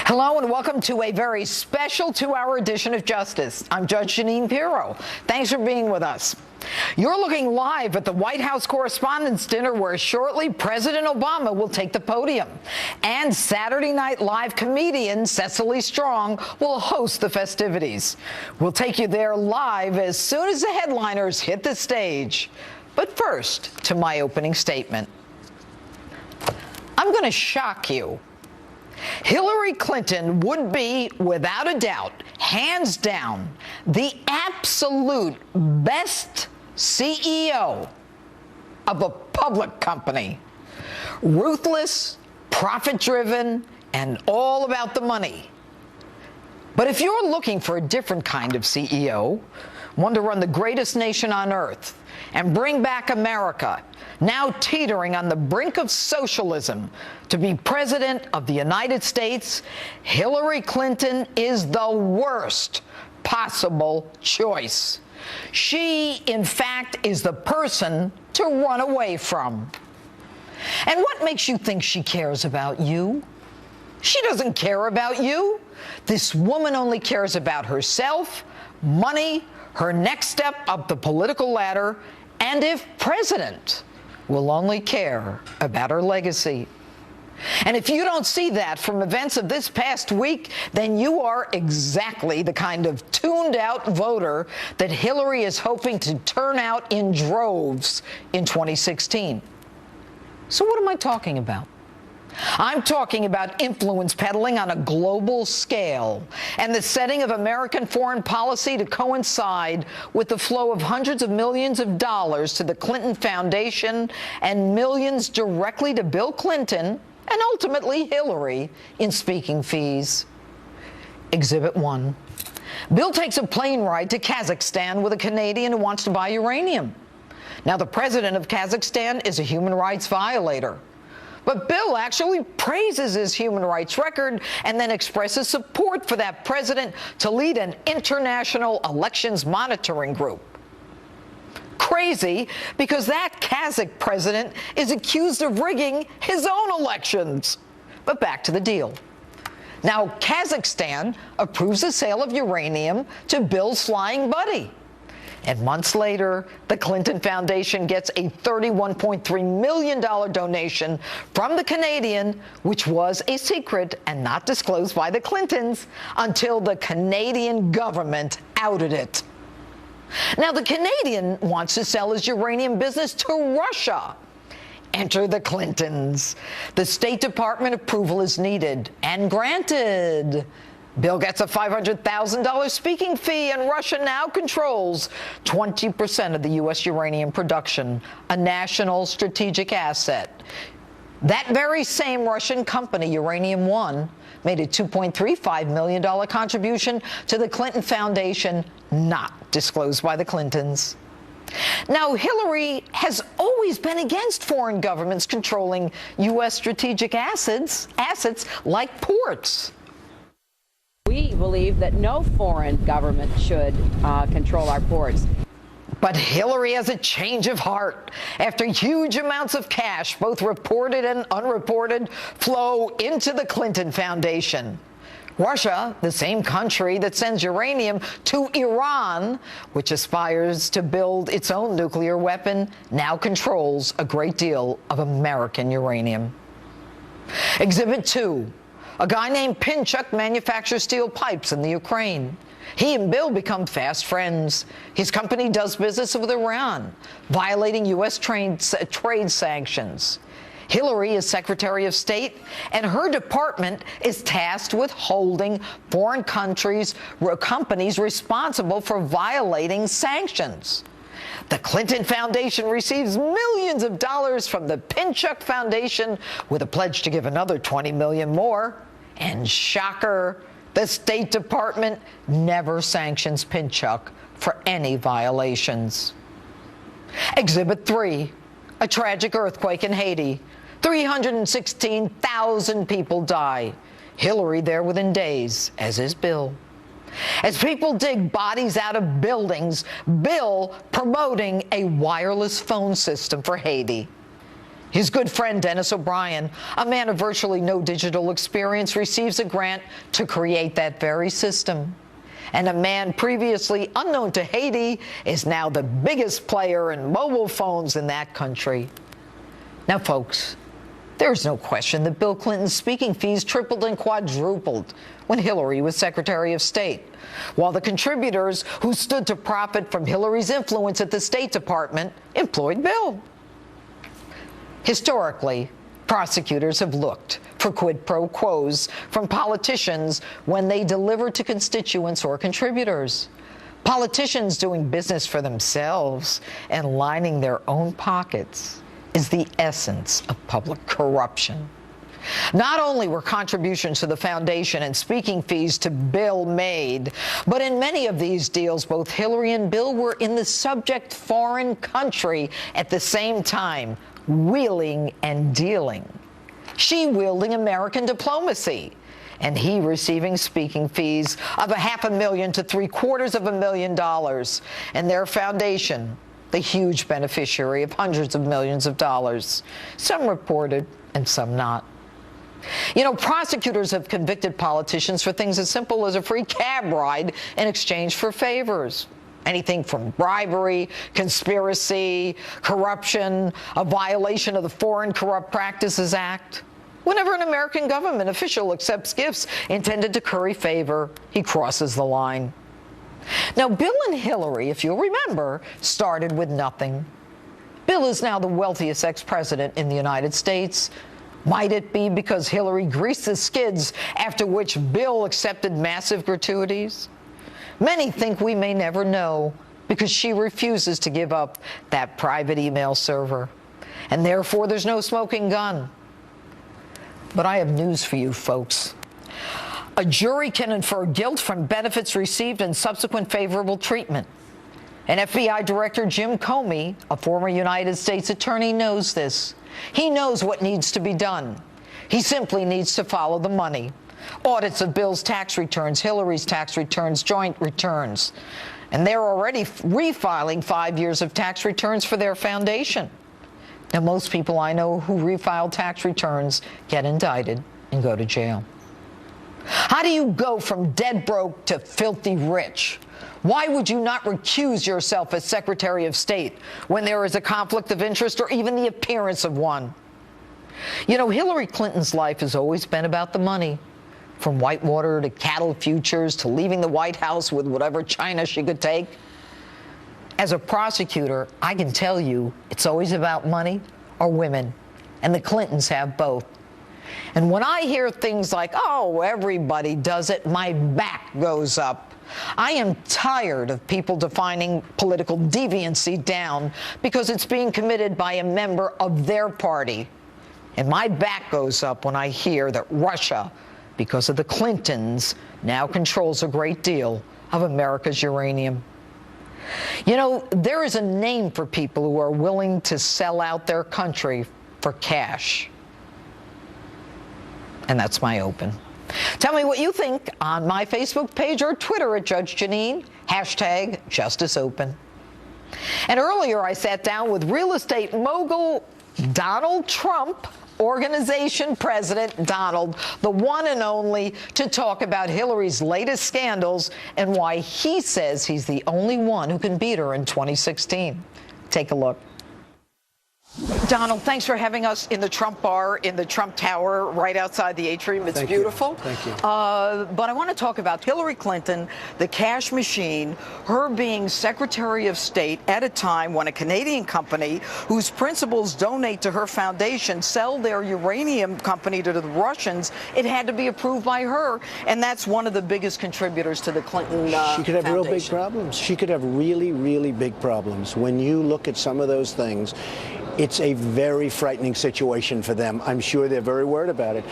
Hello and welcome to a very special 2-hour edition of Justice. I'm Judge Jeanine Pirro. Thanks for being with us. You're looking live at the White House Correspondents' Dinner, where shortly President Obama will take the podium. And Saturday Night Live comedian Cecily Strong will host the festivities. We'll take you there live as soon as the headliners hit the stage. But first, to my opening statement. I'm going to shock you. Hillary Clinton would be, without a doubt, hands down, the absolute best CEO of a public company. Ruthless, profit-driven, and all about the money. But if you're looking for a different kind of CEO, one to run the greatest nation on earth and bring back America, now teetering on the brink of socialism, to be president of the United States, Hillary Clinton is the worst possible choice. She, in fact, is the person to run away from. And what makes you think she cares about you? She doesn't care about you. This woman only cares about herself, money, her next step up the political ladder, and if president, will only care about her legacy. And if you don't see that from events of this past week, then you are exactly the kind of tuned-out voter that Hillary is hoping to turn out in droves in 2016. So what am I talking about? I'm talking about influence peddling on a global scale and the setting of American foreign policy to coincide with the flow of hundreds of millions of dollars to the Clinton Foundation and millions directly to Bill Clinton and ultimately Hillary in speaking fees. Exhibit 1. Bill takes a plane ride to Kazakhstan with a Canadian who wants to buy uranium. Now, the president of Kazakhstan is a human rights violator. But Bill actually praises his human rights record and then expresses support for that president to lead an international elections monitoring group. Crazy, because that Kazakh president is accused of rigging his own elections. But back to the deal. Now, Kazakhstan approves the sale of uranium to Bill's flying buddy. And months later, the Clinton Foundation gets a $31.3 million donation from the Canadian, which was a secret and not disclosed by the Clintons until the Canadian government outed it. Now, the Canadian wants to sell his uranium business to Russia. Enter the Clintons. The State Department approval is needed and granted. Bill gets a $500,000 speaking fee, and Russia now controls 20% of the U.S. uranium production, a national strategic asset. That very same Russian company, Uranium One, made a $2.35 million contribution to the Clinton Foundation, not disclosed by the Clintons. Now, Hillary has always been against foreign governments controlling U.S. strategic assets like ports. We believe that no foreign government should control our ports. But Hillary has a change of heart after huge amounts of cash, both reported and unreported, flow into the Clinton Foundation. Russia, the same country that sends uranium to Iran, which aspires to build its own nuclear weapon, now controls a great deal of American uranium. Exhibit 2. A guy named Pinchuk manufactures steel pipes in the Ukraine. He and Bill become fast friends. His company does business with Iran, violating U.S. trade sanctions. Hillary is Secretary of State, and her department is tasked with holding foreign companies responsible for violating sanctions. The Clinton Foundation receives millions of dollars from the Pinchuk Foundation with a pledge to give another $20 million more. And shocker, the State Department never sanctions Pinchuk for any violations. Exhibit 3, a tragic earthquake in Haiti. 316,000 people die. Hillary there within days, as is Bill. As people dig bodies out of buildings, Bill promoting a wireless phone system for Haiti. His good friend Dennis O'Brien, a man of virtually no digital experience, receives a grant to create that very system. And a man previously unknown to Haiti is now the biggest player in mobile phones in that country. Now, folks, there's no question that Bill Clinton's speaking fees tripled and quadrupled when Hillary was Secretary of State, while the contributors who stood to profit from Hillary's influence at the State Department employed Bill. Historically, prosecutors have looked for quid pro quos from politicians when they deliver to constituents or contributors. Politicians doing business for themselves and lining their own pockets is the essence of public corruption. Not only were contributions to the foundation and speaking fees to Bill made, but in many of these deals, both Hillary and Bill were in the subject foreign country at the same time, wheeling and dealing. She wielding American diplomacy, and he receiving speaking fees of $500,000 to $750,000, and their foundation, the huge beneficiary of hundreds of millions of dollars, some reported and some not. You know, prosecutors have convicted politicians for things as simple as a free cab ride in exchange for favors. Anything from bribery, conspiracy, corruption, a violation of the Foreign Corrupt Practices Act. Whenever an American government official accepts gifts intended to curry favor, he crosses the line. Now, Bill and Hillary, if you'll remember, started with nothing. Bill is now the wealthiest ex-president in the United States. Might it be because Hillary greased the skids, after which Bill accepted massive gratuities? Many think we may never know because she refuses to give up that private email server. And therefore, there's no smoking gun. But I have news for you, folks. A jury can infer guilt from benefits received and subsequent favorable treatment. And FBI Director Jim Comey, a former United States attorney, knows this. He knows what needs to be done. He simply needs to follow the money. Audits of Bill's tax returns, Hillary's tax returns, joint returns. And they're already refiling 5 years of tax returns for their foundation. Now, most people I know who refile tax returns get indicted and go to jail. How do you go from dead broke to filthy rich? Why would you not recuse yourself as Secretary of State when there is a conflict of interest or even the appearance of one? You know, Hillary Clinton's life has always been about the money. From Whitewater to cattle futures to leaving the White House with whatever china she could take. As a prosecutor, I can tell you it's always about money or women, and the Clintons have both. And when I hear things like, oh, everybody does it, my back goes up. I am tired of people defining political deviancy down because it's being committed by a member of their party. And my back goes up when I hear that Russia, because of the Clintons, now controls a great deal of America's uranium. You know, there is a name for people who are willing to sell out their country for cash. And that's my open. Tell me what you think on my Facebook page or Twitter at Judge Jeanine, #JusticeOpen. And earlier I sat down with real estate mogul Donald Trump, organization president Donald, the one and only, to talk about Hillary's latest scandals and why he says he's the only one who can beat her in 2016. Take a look. Donald, thanks for having us in the Trump bar, in the Trump Tower, right outside the atrium. It's beautiful. Thank you. But I want to talk about Hillary Clinton, the cash machine, her being Secretary of State at a time when a Canadian company whose principals donate to her foundation sell their uranium company to the Russians. It had to be approved by her, and that's one of the biggest contributors to the Clinton She could have foundation. real big problems. She could have really, really big problems. When you look at some of those things, it's a very frightening situation for them. I'm sure they're very worried about it.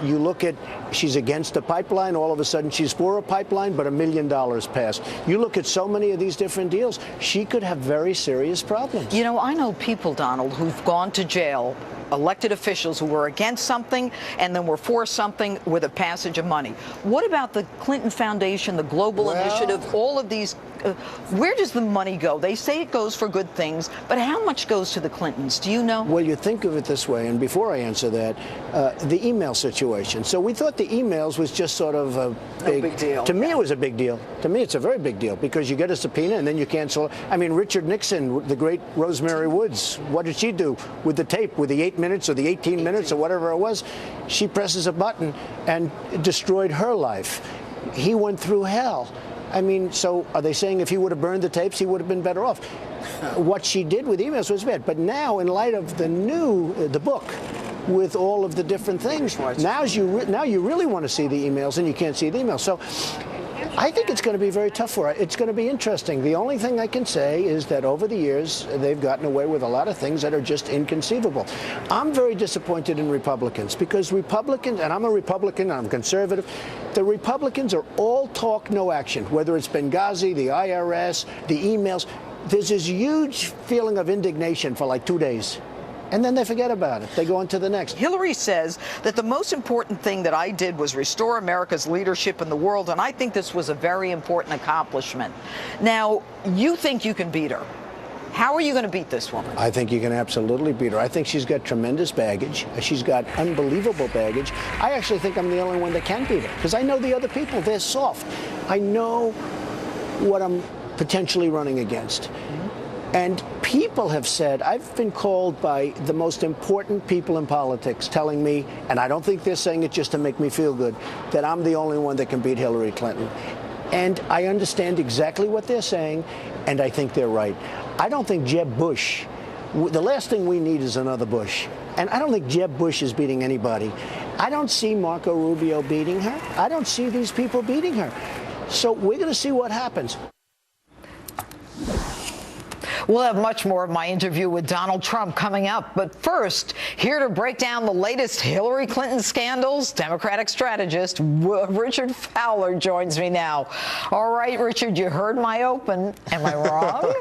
You look at, she's against a pipeline, all of a sudden she's for a pipeline, but $1 million passed. You look at so many of these different deals, she could have very serious problems. You know, I know people, Donald, who've gone to jail, elected officials who were against something and then were for something with a passage of money. What about the Clinton Foundation, the Global Initiative, all of these where does the money go? They say it goes for good things, but how much goes to the Clintons? Do you know? Well, you think of it this way, and before I answer that, the email situation. So we thought the emails was just sort of a big deal. To me, it was a big deal. To me, it's a very big deal because you get a subpoena and then you cancel. I mean, Richard Nixon, the great Rosemary Woods, what did she do with the tape, with the 8 minutes or the 18 minutes or whatever it was? She presses a button and destroyed her life. He went through hell. I mean, so are they saying if he would have burned the tapes, he would have been better off? What she did with emails was bad. But now, in light of the book, with all of the different things, now you really want to see the emails, and you can't see the emails. So I think it's going to be very tough for her. It's going to be interesting. The only thing I can say is that over the years, they've gotten away with a lot of things that are just inconceivable. I'm very disappointed in Republicans because Republicans, and I'm a Republican, I'm conservative, the Republicans are all talk, no action, whether it's Benghazi, the IRS, the emails. There's this huge feeling of indignation for like 2 days. And then they forget about it. They go on to the next. Hillary says that the most important thing that I did was restore America's leadership in the world, and I think this was a very important accomplishment. Now, you think you can beat her. How are you going to beat this woman? I think you can absolutely beat her. I think she's got tremendous baggage. She's got unbelievable baggage. I actually think I'm the only one that can beat her because I know the other people. They're soft. I know what I'm potentially running against. And people have said, I've been called by the most important people in politics telling me, and I don't think they're saying it just to make me feel good, that I'm the only one that can beat Hillary Clinton. And I understand exactly what they're saying, and I think they're right. I don't think Jeb Bush, the last thing we need is another Bush. And I don't think Jeb Bush is beating anybody. I don't see Marco Rubio beating her. I don't see these people beating her. So we're going to see what happens. We'll have much more of my interview with Donald Trump coming up. But first, here to break down the latest Hillary Clinton scandals, Democratic strategist Richard Fowler joins me now. All right, Richard, you heard my open. Am I wrong?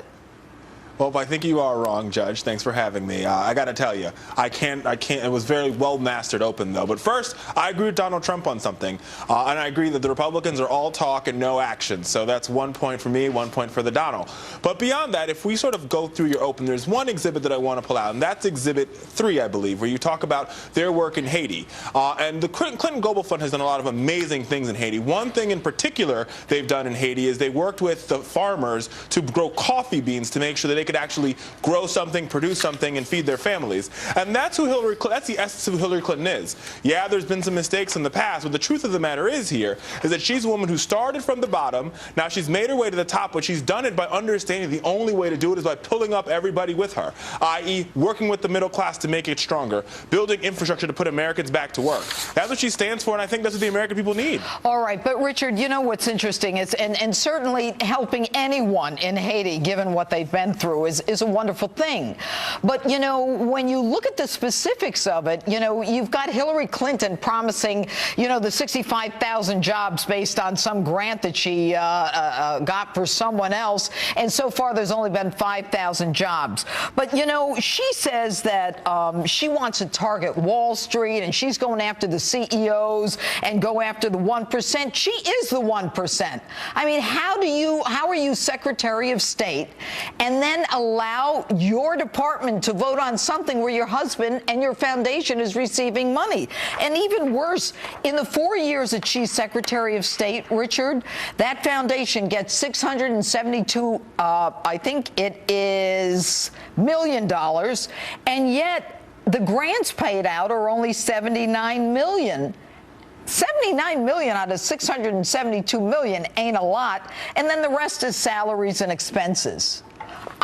Well, I think you are wrong, Judge. Thanks for having me. I got to tell you, I can't. It was very well mastered open, though. But first, I agree with Donald Trump on something. And I agree that the Republicans are all talk and no action. So that's 1 point for me, 1 point for the Donald. But beyond that, if we sort of go through your open, there's one exhibit that I want to pull out, and that's Exhibit 3, I believe, where you talk about their work in Haiti. And the Clinton Global Fund has done a lot of amazing things in Haiti. One thing in particular they've done in Haiti is they worked with the farmers to grow coffee beans to make sure that they could actually grow something, produce something, and feed their families. And that's who that's the essence of who Hillary Clinton is. Yeah, there's been some mistakes in the past, but the truth of the matter is that she's a woman who started from the bottom. Now she's made her way to the top, but she's done it by understanding the only way to do it is by pulling up everybody with her, i.e. working with the middle class to make it stronger, building infrastructure to put Americans back to work. That's what she stands for, and I think that's what the American people need. All right, but Richard, you know what's interesting is, and certainly helping anyone in Haiti, given what they've been through, is a wonderful thing. But, you know, when you look at the specifics of it, you know, you've got Hillary Clinton promising, you know, the 65,000 jobs based on some grant that she got for someone else. And so far, there's only been 5,000 jobs. But, you know, she says that she wants to target Wall Street and she's going after the CEOs and go after the 1%. She is the 1%. I mean, how are you Secretary of State and then allow your department to vote on something where your husband and your foundation is receiving money? And even worse, in the 4 years that she's Secretary of State, Richard, that foundation gets $672, I think it is, $1 million, and yet the grants paid out are only $79 million. $79 million out of $672 million ain't a lot, and then the rest is salaries and expenses.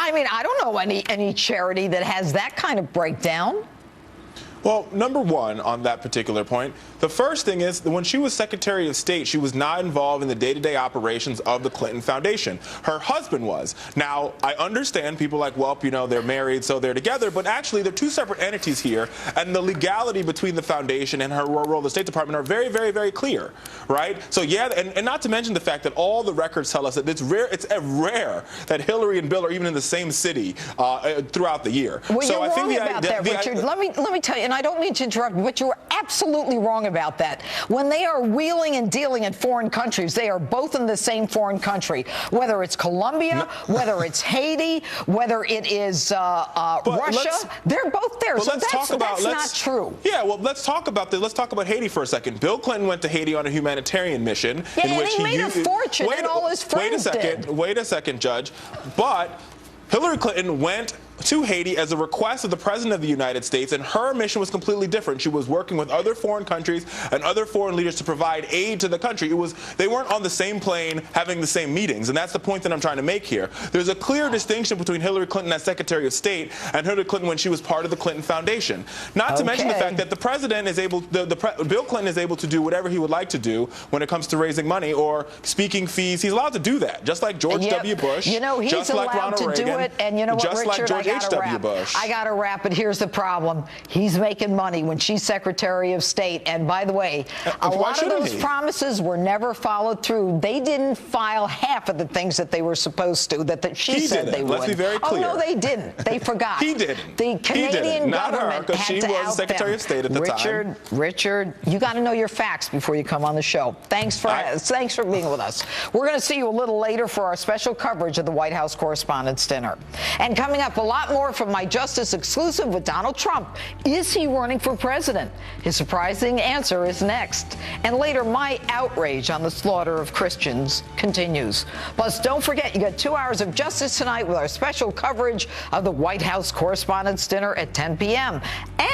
I mean, I don't know any charity that has that kind of breakdown. Well, number one, on that particular point, the first thing is that when she was Secretary of State, she was not involved in the day-to-day operations of the Clinton Foundation. Her husband was. Now, I understand people like, well, you know, they're married, so they're together, but actually they're two separate entities here, and the legality between the foundation and her role in the State Department are very, very, very clear, right? So, yeah, and not to mention the fact that all the records tell us that it's rare that Hillary and Bill are even in the same city throughout the year. Well, so you're wrong about that, Richard. Let me tell you, and I don't mean to interrupt you, but you were absolutely wrong about that. When they are wheeling and dealing in foreign countries, they are both in the same foreign country. Whether it's Colombia, whether it's Haiti, whether it is Russia, they're both there. So that's not true. Yeah, well, let's talk about this. Let's talk about Haiti for a second. Bill Clinton went to Haiti on a humanitarian mission. Yeah, in which he made a fortune, and all his friends did. Wait a second, Judge. But Hillary Clinton went to Haiti as a request of the President of the United States, and her mission was completely different. She was working with other foreign countries and other foreign leaders to provide aid to the country. They weren't on the same plane having the same meetings, and that's the point that I'm trying to make here. There's a clear distinction between Hillary Clinton as Secretary of State and Hillary Clinton when she was part of the Clinton Foundation. Not to mention the fact that the President is able, Bill Clinton is able to do whatever he would like to do when it comes to raising money or speaking fees. He's allowed to do that, just like George W. Bush, he's just like allowed Ronald to Reagan, do it, and you know what, just Richard, like George H.W. Bush. I got to wrap it. Here's the problem. He's making money when she's Secretary of State. And by the way, a lot of those promises were never followed through. They didn't file half of the things that they were supposed to, that she said they would. Let's be very clear. Oh, no, they didn't. They forgot. He didn't. The Canadian government because she was Secretary of State at the time. Richard, you got to know your facts before you come on the show. Thanks for being with us. We're going to see you a little later for our special coverage of the White House Correspondents' Dinner. And coming up, a lot more from my Justice exclusive with Donald Trump. Is he running for president? His surprising answer is next. And later, my outrage on the slaughter of Christians continues. Plus, don't forget, you get 2 hours of justice tonight with our special coverage of the White House Correspondents' Dinner at 10 p.m.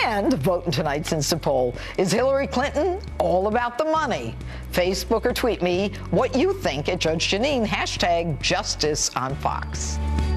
And vote in tonight's Instant Poll. Is Hillary Clinton all about the money? Facebook or tweet me what you think at Judge Jeanine, #JusticeOnFox.